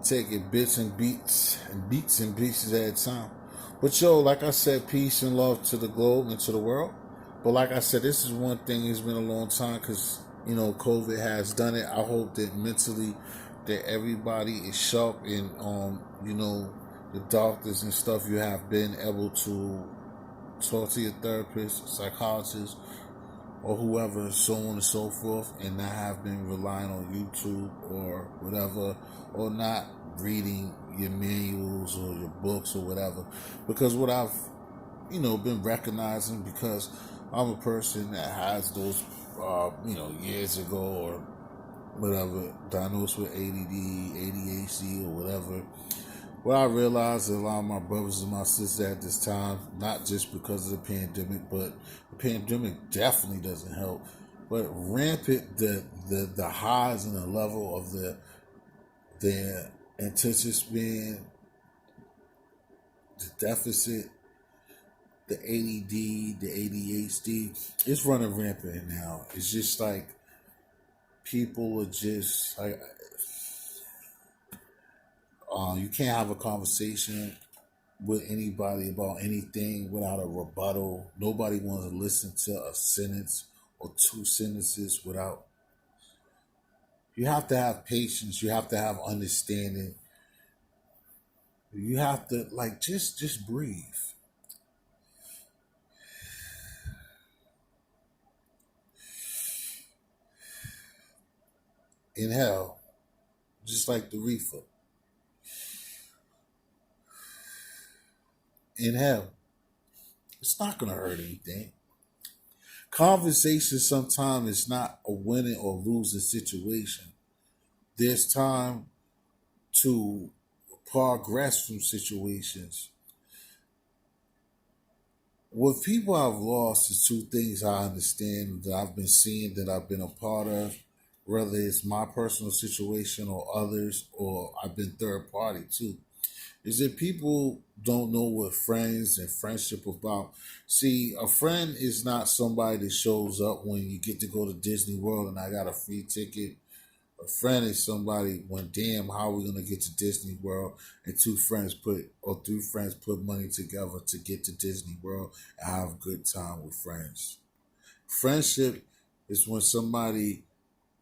take it beats and pieces at a time. But yo, like I said, peace and love to the globe and to the world. But like I said, this is one thing. It's been a long time because COVID has done it. I hope that mentally that everybody is sharp and the doctors and stuff you have been able to talk to your therapist, psychologist, or whoever, so on and so forth, and not have been relying on YouTube or whatever, or not reading your manuals or your books or whatever. Because what I've, been recognizing, because I'm a person that has those, years ago or whatever, diagnosed with ADD, ADHD, or whatever. Well, I realized that a lot of my brothers and my sisters at this time, not just because of the pandemic, but the pandemic definitely doesn't help. But rampant the highs and the level of their attention span, the deficit, the ADD, the ADHD, it's running rampant now. It's just like people are just like you can't have a conversation with anybody about anything without a rebuttal. Nobody wants to listen to a sentence or two sentences without. You have to have patience. You have to have understanding. You have to just breathe. Inhale, just like the reefer. Inhale. It's not going to hurt anything. Conversation sometimes is not a winning or losing situation. There's time to progress from situations. What people have lost is two things I understand that I've been seeing, that I've been a part of, whether it's my personal situation or others, or I've been third party too, is that people don't know what friends and friendship about. See, a friend is not somebody that shows up when you get to go to Disney World and I got a free ticket. A friend is somebody when, damn, how are we gonna get to Disney World? And two friends put or three friends put money together to get to Disney World and have a good time with friends. Friendship is when somebody,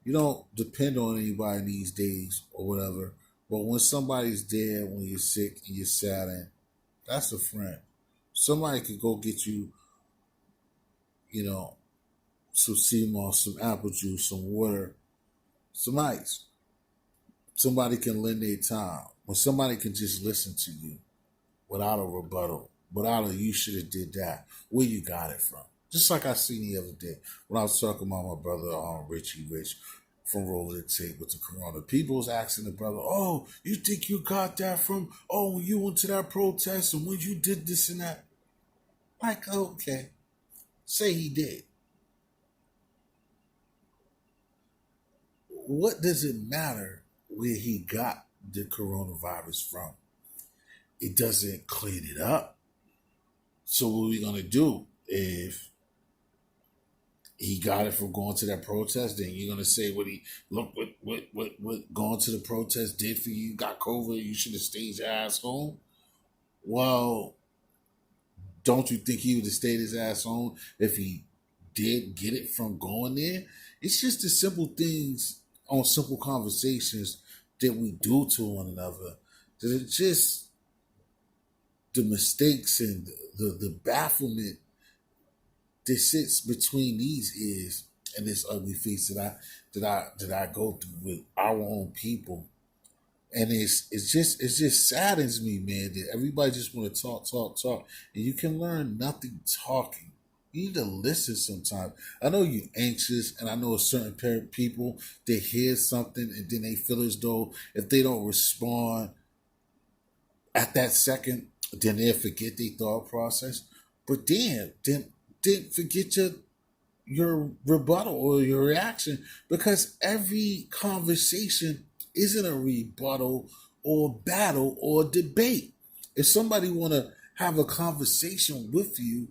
you don't depend on anybody these days or whatever. But when somebody's there when you're sick and you're sad, and that's a friend. Somebody could go get you, you know, some sea moss, some apple juice, some water, some ice. Somebody can lend their time. When somebody can just listen to you without a rebuttal, without a you should have did that, where you got it from. Just like I seen the other day when I was talking about my brother Richie Rich from Roller the Tape with the Corona. People was asking the brother, "Oh, you think you got that from? Oh, when you went to that protest and when you did this and that." Like, okay, say he did. What does it matter where he got the coronavirus from? It doesn't clean it up. So what are we gonna do if he got it from going to that protest? Then you're gonna say what he look what going to the protest did for you? Got COVID. You should have stayed your ass home. Well, don't you think he would have stayed his ass home if he did get it from going there? It's just the simple things on simple conversations that we do to one another. That it just the mistakes and the bafflement that sits between these ears and this ugly face that I go through with our own people. And it just saddens me, man, that everybody just want to talk, and you can learn nothing talking. You need to listen sometimes. I know you're anxious, and I know a certain pair of people they hear something and then they feel as though if they don't respond at that second, then they'll forget their thought process. But then forget your rebuttal or your reaction, because every conversation isn't a rebuttal or battle or debate. If somebody want to have a conversation with you,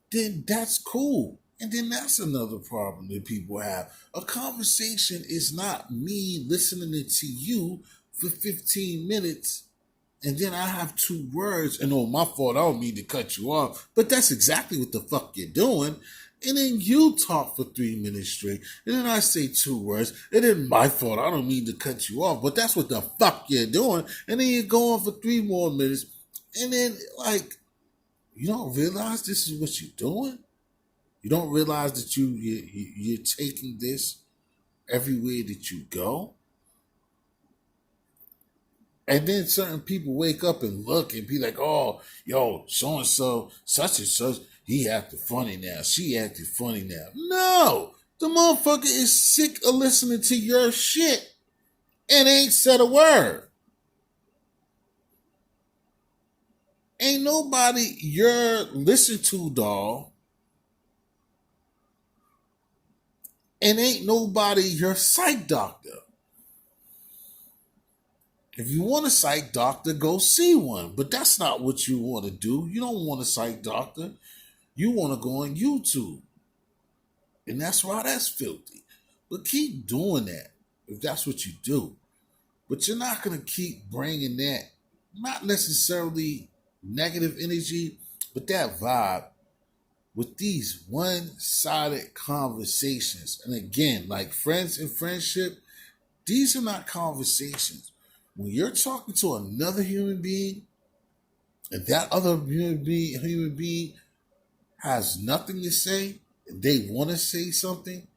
then that's cool. And then that's another problem that people have. A conversation is not me listening to you for 15 minutes and then I have 2 words and oh, my fault, I don't mean to cut you off, but that's exactly what the fuck you're doing. And then you talk for 3 minutes straight, and then I say 2 words, and then my fault, I don't mean to cut you off, but that's what the fuck you're doing. And then you go on for 3 more minutes, and then like you don't realize this is what you're doing. You don't realize that you're taking this everywhere that you go. And then certain people wake up and look and be like, oh, yo, so and so, such and such, he acted funny now. She acted funny now. No, the motherfucker is sick of listening to your shit and ain't said a word. Ain't nobody you're listening to, dog. And ain't nobody your psych doctor. If you want a psych doctor, go see one. But that's not what you want to do. You don't want a psych doctor. You want to go on YouTube. And that's why that's filthy. But keep doing that if that's what you do. But you're not going to keep bringing that, not necessarily negative energy, but that vibe with these one-sided conversations. And again, like friends and friendship, these are not conversations. When you're talking to another human being, and that other human being has nothing to say, and they want to say something,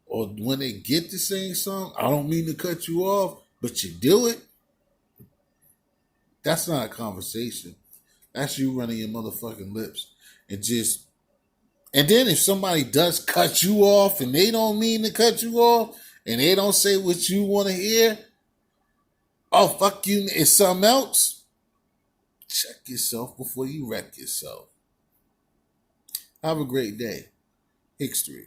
or when they get to saying something, I don't mean to cut you off, but you do it. That's not a conversation. That's you running your motherfucking lips. And then if somebody does cut you off and they don't mean to cut you off, and they don't say what you want to hear, oh, fuck you, it's something else. Check yourself before you wreck yourself. Have a great day. History.